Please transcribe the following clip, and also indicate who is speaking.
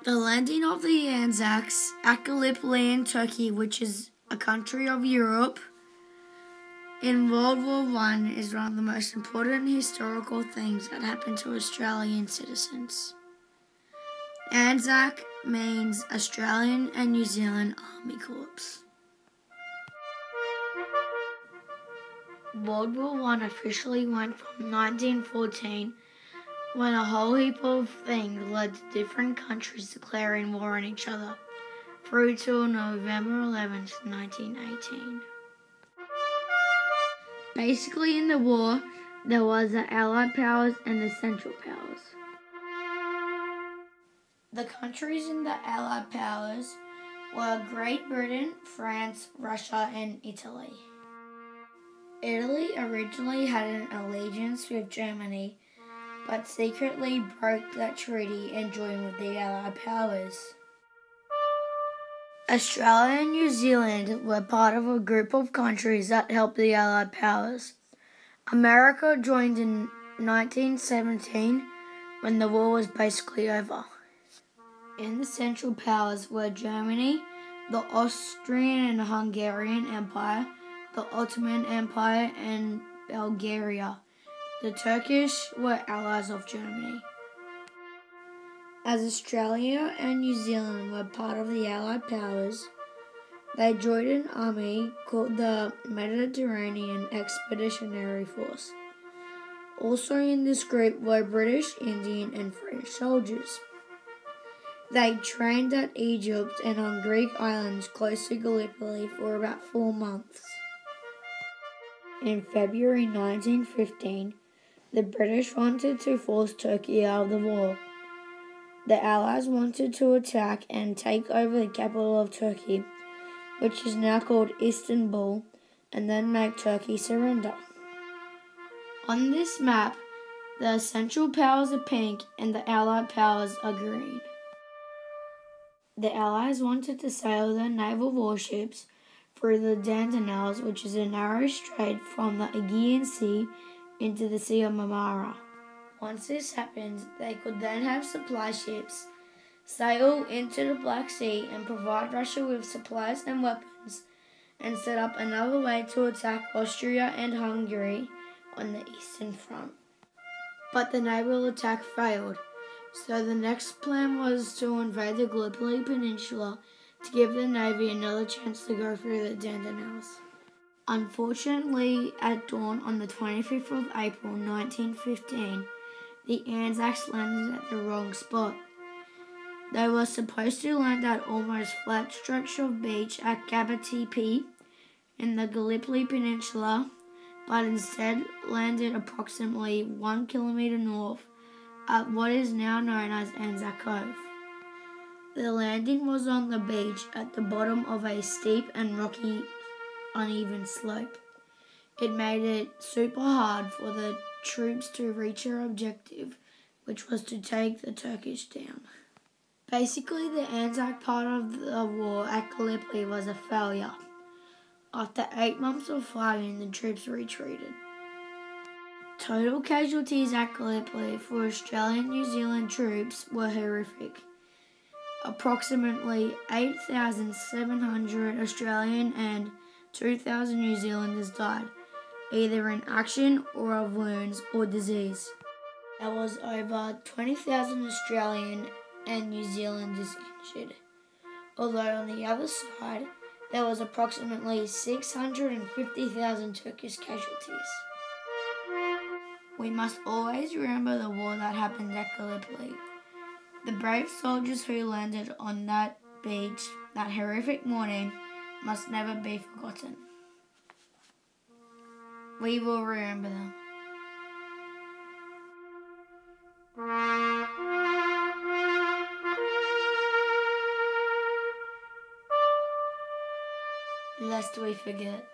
Speaker 1: The landing of the ANZACs at Gallipoli in Turkey, which is a country of Europe, in World War I is one of the most important historical things that happened to Australian citizens. ANZAC means Australian and New Zealand Army Corps. World War I officially went from 1914, when a whole heap of things led to different countries declaring war on each other, through till November 11th, 1918. Basically in the war, there was the Allied powers and the Central powers. The countries in the Allied powers were Great Britain, France, Russia, and Italy. Italy originally had an allegiance with Germany, but secretly broke that treaty and joined with the Allied powers. Australia and New Zealand were part of a group of countries that helped the Allied powers. America joined in 1917 when the war was basically over. In the Central powers were Germany, the Austrian and Hungarian Empire, the Ottoman Empire, and Bulgaria. The Turkish were allies of Germany. As Australia and New Zealand were part of the Allied powers, they joined an army called the Mediterranean Expeditionary Force. Also in this group were British, Indian, and French soldiers. They trained at Egypt and on Greek islands close to Gallipoli for about 4 months. In February 1915, the British wanted to force Turkey out of the war. The Allies wanted to attack and take over the capital of Turkey, which is now called Istanbul, and then make Turkey surrender. On this map, the Central powers are pink and the Allied powers are green. The Allies wanted to sail their naval warships through the Dardanelles, which is a narrow strait from the Aegean Sea into the Sea of Marmara. Once this happened, they could then have supply ships sail into the Black Sea and provide Russia with supplies and weapons, and set up another way to attack Austria and Hungary on the Eastern Front. But the naval attack failed, so the next plan was to invade the Gallipoli Peninsula to give the Navy another chance to go through the Dardanelles. Unfortunately, at dawn on the 25th of April 1915, the ANZACs landed at the wrong spot. They were supposed to land at almost flat stretch of beach at Gallipoli in the Gallipoli Peninsula, but instead landed approximately 1 kilometre north at what is now known as ANZAC Cove. The landing was on the beach at the bottom of a steep and rocky, uneven slope. It made it super hard for the troops to reach their objective, which was to take the Turkish down. Basically, the ANZAC part of the war at Gallipoli was a failure. After 8 months of fighting, the troops retreated. Total casualties at Gallipoli for Australian and New Zealand troops were horrific. Approximately 8,700 Australian and 2,000 New Zealanders died, either in action or of wounds or disease. There was over 20,000 Australian and New Zealanders injured, although on the other side there was approximately 650,000 Turkish casualties. We must always remember the war that happened at Gallipoli. The brave soldiers who landed on that beach that horrific morning must never be forgotten. We will remember them. Lest we forget.